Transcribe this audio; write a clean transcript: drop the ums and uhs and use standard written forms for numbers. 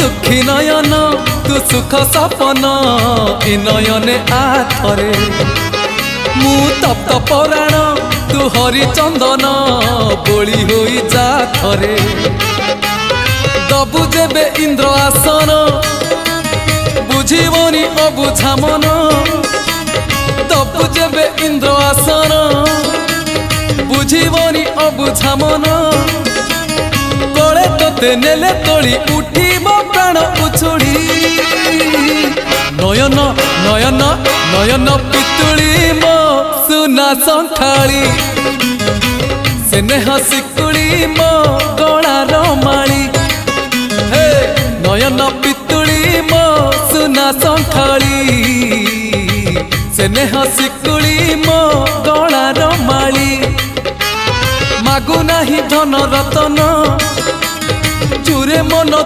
दुखी नयन तू सुख सपन ए नयने आथरे मु तप्त पराण तू हरिचंदन बोली होई जा थरे दबु जेबे इंद्र आसन बुझीबनी अबुझा मन दबु जेबे इंद्र आसन बुझीबनी अबुझा मन कले तोते नेले तोली उठीब प्राण उछुड़ी नयन नयन नयन पितुड़ी मो सुना संखाली स्नेह सिकुड़ी मो गलार माली हे नयन पितुड़ी मो सुना संखाली स्नेह सिकुड़ी मो गलार माली मागु नाही धन रतन चूरे मन